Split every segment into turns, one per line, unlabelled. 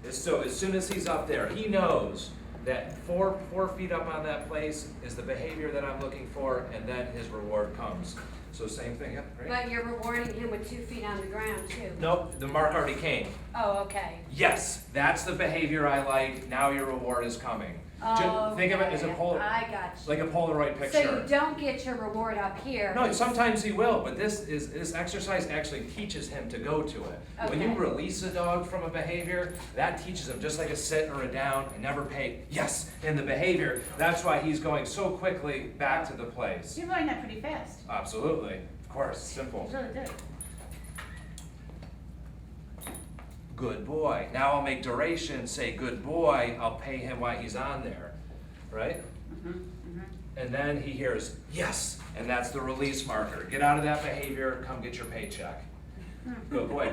So as soon as he's up there, he knows that four feet up on that place is the behavior that I'm looking for, and then his reward comes. So same thing, yeah, right?
But you're rewarding him with 2 feet on the ground too.
Nope, the mark already came.
Oh, okay.
Yes, that's the behavior I like, now your reward is coming.
Oh,
Think of it as a
I got you.
like a Polaroid
So
picture.
you don't get your reward up here.
No, sometimes he will, but this exercise actually teaches him to go to it. When you
Okay.
release a dog from a behavior, that teaches him, just like a sit or a down, and never pay, yes, in the behavior. That's why he's going so quickly back to the place.
You learned that pretty fast.
Absolutely, of course, simple.
You really did.
Good boy. Now I'll make duration say good boy, I'll pay him while he's on there, right? And then he hears yes, and that's the release marker. Get out of that behavior, come get your paycheck. Good boy.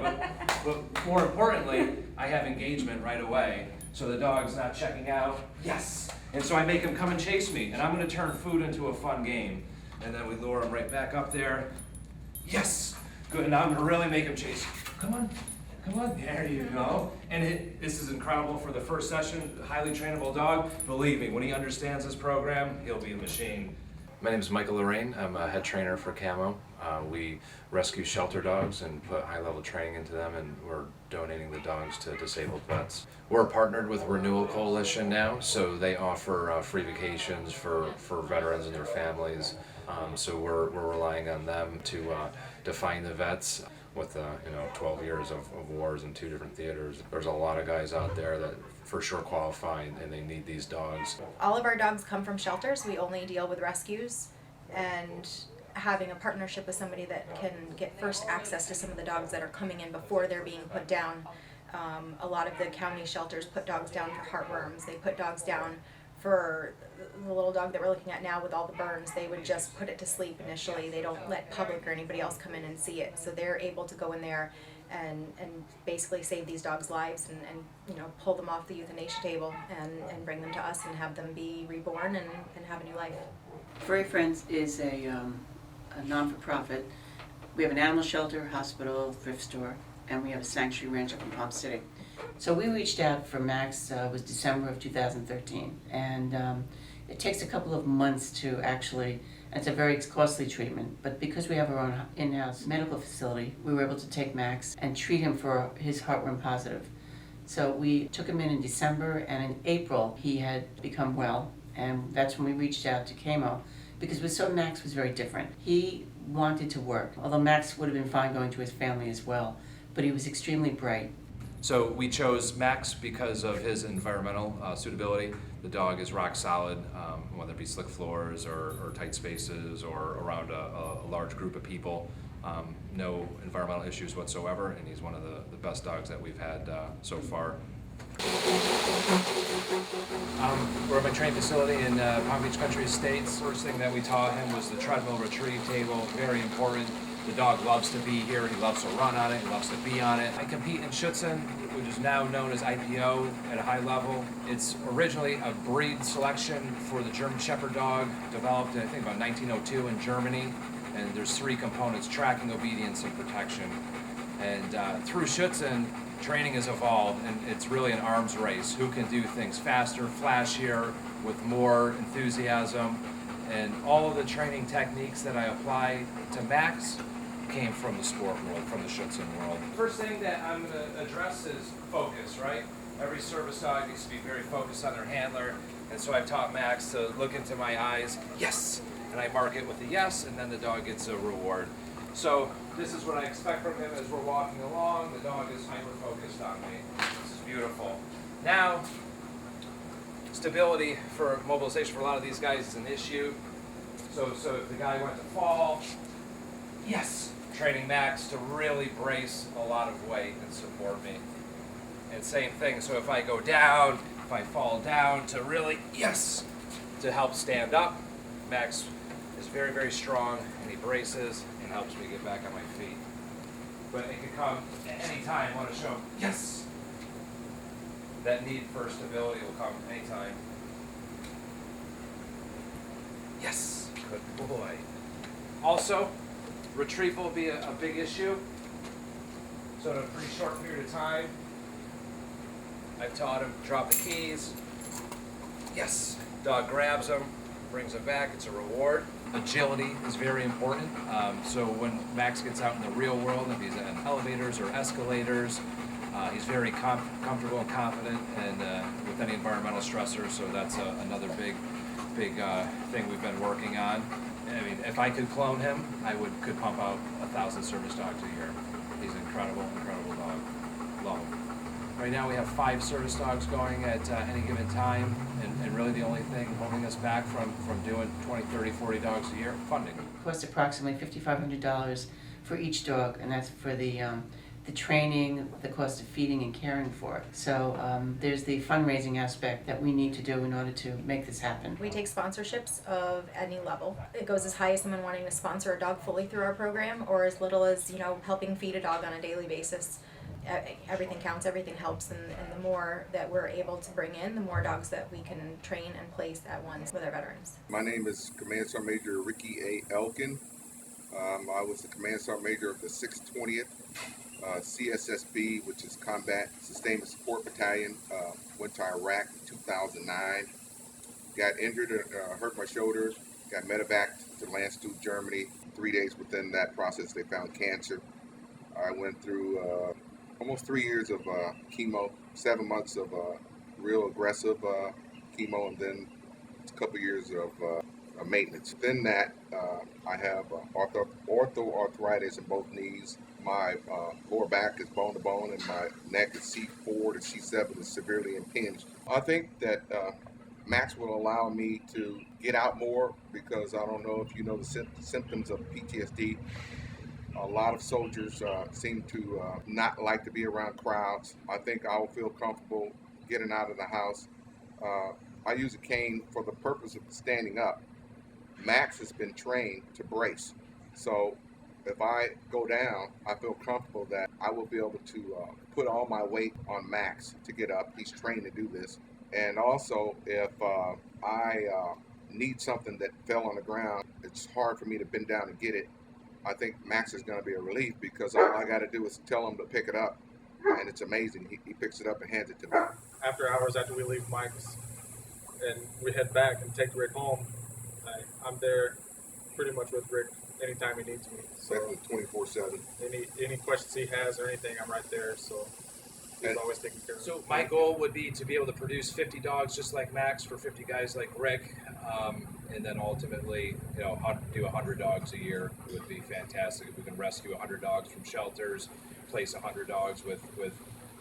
But more importantly, I have engagement right away, so the dog's not checking out. Yes. And so I make him come and chase me, and I'm going to turn food into a fun game. And then we lure him right back up there. Yes. Good. And now I'm going to really make him chase. Come on. Come on, there you go. And this is incredible for the first session, highly trainable dog. Believe me, when he understands this program, he'll be a machine. My name is Michael Lorraine. I'm a head trainer for Camo. We rescue shelter dogs and put high-level training into them, and we're donating the dogs to disabled vets. We're partnered with Renewal Coalition now, so they offer free vacations for veterans and their families. So we're relying on them to find the vets. With 12 years of wars in 2 different theaters, there's a lot of guys out there that for sure qualify, and they need these dogs.
All of our dogs come from shelters. We only deal with rescues, and having a partnership with somebody that can get first access to some of the dogs that are coming in before they're being put down. A lot of the county shelters put dogs down for heartworms. They put dogs down for the little dog that we're looking at now with all the burns. They would just put it to sleep initially. They don't let public or anybody else come in and see it. So they're able to go in there and basically save these dogs' lives and pull them off the euthanasia table and bring them to us and have them be reborn and have a new life.
Furry Friends is a non-for-profit. We have an animal shelter, hospital, thrift store, and we have a sanctuary ranch up in Palm City. So we reached out for Max, was December of 2013, and it takes a couple of months to actually, it's a very costly treatment, but because we have our own in-house medical facility, we were able to take Max and treat him for his heartworm positive. So we took him in December, and in April he had become well, and that's when we reached out to Camo, because we saw Max was very different. He wanted to work, although Max would have been fine going to his family as well, but he was extremely bright.
So we chose Max because of his environmental suitability. The dog is rock solid, whether it be slick floors or tight spaces or around a large group of people. No environmental issues whatsoever, and he's one of the best dogs that we've had so far. We're at my training facility in Palm Beach Country Estates. First thing that we taught him was the treadmill retrieve table, very important. The dog loves to be here, he loves to run on it, he loves to be on it. I compete in Schutzen, which is now known as IPO at a high level. It's originally a breed selection for the German Shepherd dog, developed I think about 1902 in Germany. And there's 3 components: tracking, obedience, and protection. And through Schutzen, training has evolved, and it's really an arms race. Who can do things faster, flashier, with more enthusiasm? And all of the training techniques that I apply to Max came from the sport world, from the Schutzen world. First thing that I'm going to address is focus, right? Every service dog needs to be very focused on their handler, and so I've taught Max to look into my eyes, yes, and I mark it with a yes, and then the dog gets a reward. So this is what I expect from him as we're walking along. The dog is hyper-focused on me. This is beautiful. Now, stability for mobilization for a lot of these guys is an issue. So if the guy went to fall, yes, training Max to really brace a lot of weight and support me. And same thing, so if I go down, if I fall down, to really, yes, to help stand up. Max is very, very strong, and he braces and helps me get back on my feet. But it can come at any time. I want to show, yes, that need for stability will come anytime. Yes, good boy. Also, retrieval will be a big issue. So in a pretty short period of time, I've taught him drop the keys. Yes. Dog grabs him, brings him back. It's a reward. Agility is very important. So when Max gets out in the real world, if he's in elevators or escalators, he's very comfortable and confident, and with any environmental stressors. So that's another big thing we've been working on. I mean, if I could clone him, I could pump out 1,000 service dogs a year. He's an incredible dog. Love him. Right now we have 5 service dogs going at any given time, and really the only thing holding us back from doing 20, 30, 40 dogs a year, funding.
It costs approximately $5,500 for each dog, and that's for the training, the cost of feeding and caring for it. So there's the fundraising aspect that we need to do in order to make this happen.
We take sponsorships of any level. It goes as high as someone wanting to sponsor a dog fully through our program, or as little as, helping feed a dog on a daily basis. Everything counts, everything helps, and the more that we're able to bring in, the more dogs that we can train and place at once with our veterans.
My name is Command Sergeant Major Ricky A. Elkin. I was the Command Sergeant Major of the 620th CSSB, which is Combat Sustainment Support Battalion. Went to Iraq in 2009. Got injured, hurt my shoulder. Got medevaced to Landstuhl, Germany. 3 days within that process, they found cancer. I went through almost 3 years of chemo, 7 months of real aggressive chemo, and then a couple years of maintenance. Within that, I have orthoarthritis in both knees. My lower back is bone to bone, and my neck is C4 to C7 is severely impinged. I think that Max will allow me to get out more, because I don't know if you know the symptoms of PTSD. A lot of soldiers seem to not like to be around crowds. I think I will feel comfortable getting out of the house. I use a cane for the purpose of standing up. Max has been trained to brace. So if I go down, I feel comfortable that I will be able to put all my weight on Max to get up. He's trained to do this. And also, if I need something that fell on the ground, it's hard for me to bend down and get it. I think Max is going to be a relief, because all I got to do is tell him to pick it up, and it's amazing. He picks it up and hands it to me.
After hours, after we leave Mike's and we head back and take Rick home, I'm there pretty much with Rick anytime he needs me. So
Definitely 24/7.
any questions he has or anything, I'm right there. So he's always taking care of me.
So my goal would be to be able to produce 50 dogs just like Max for 50 guys like Rick, and then ultimately, do 100 dogs a year would be fantastic. If we can rescue 100 dogs from shelters, place 100 dogs with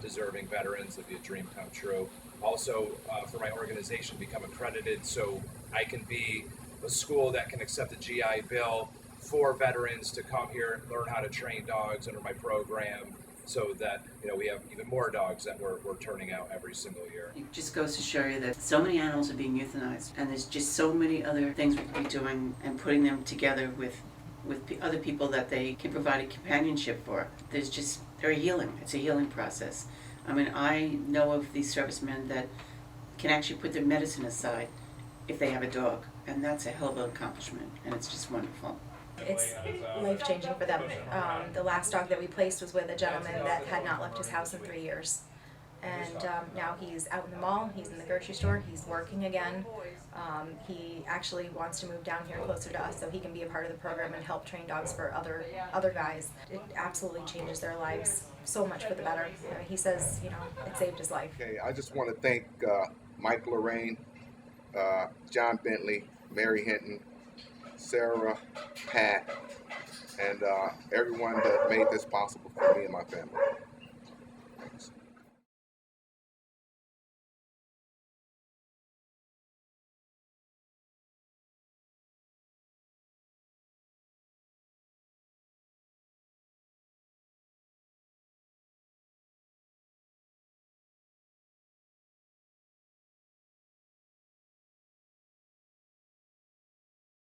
deserving veterans, that'd be a dream come true. Also, for my organization, become accredited so I can be a school that can accept a GI Bill for veterans to come here, learn how to train dogs under my program, so that we have even more dogs that we're turning out every single year.
It just goes to show you that so many animals are being euthanized, and there's just so many other things we could be doing and putting them together with other people that they can provide a companionship for. They're healing. It's a healing process. I mean, I know of these servicemen that can actually put their medicine aside if they have a dog, and that's a hell of an accomplishment, and it's just wonderful.
It's life-changing for them. The last dog that we placed was with a gentleman that had not left his house in 3 years. And now he's out in the mall, he's in the grocery store, he's working again. He actually wants to move down here closer to us so he can be a part of the program and help train dogs for other guys. It absolutely changes their lives so much for the better. He says, it saved his life.
Okay, I just want to thank Mike Lorraine, John Bentley, Mary Hinton, Sarah, Pat, and everyone that made this possible for me and my family.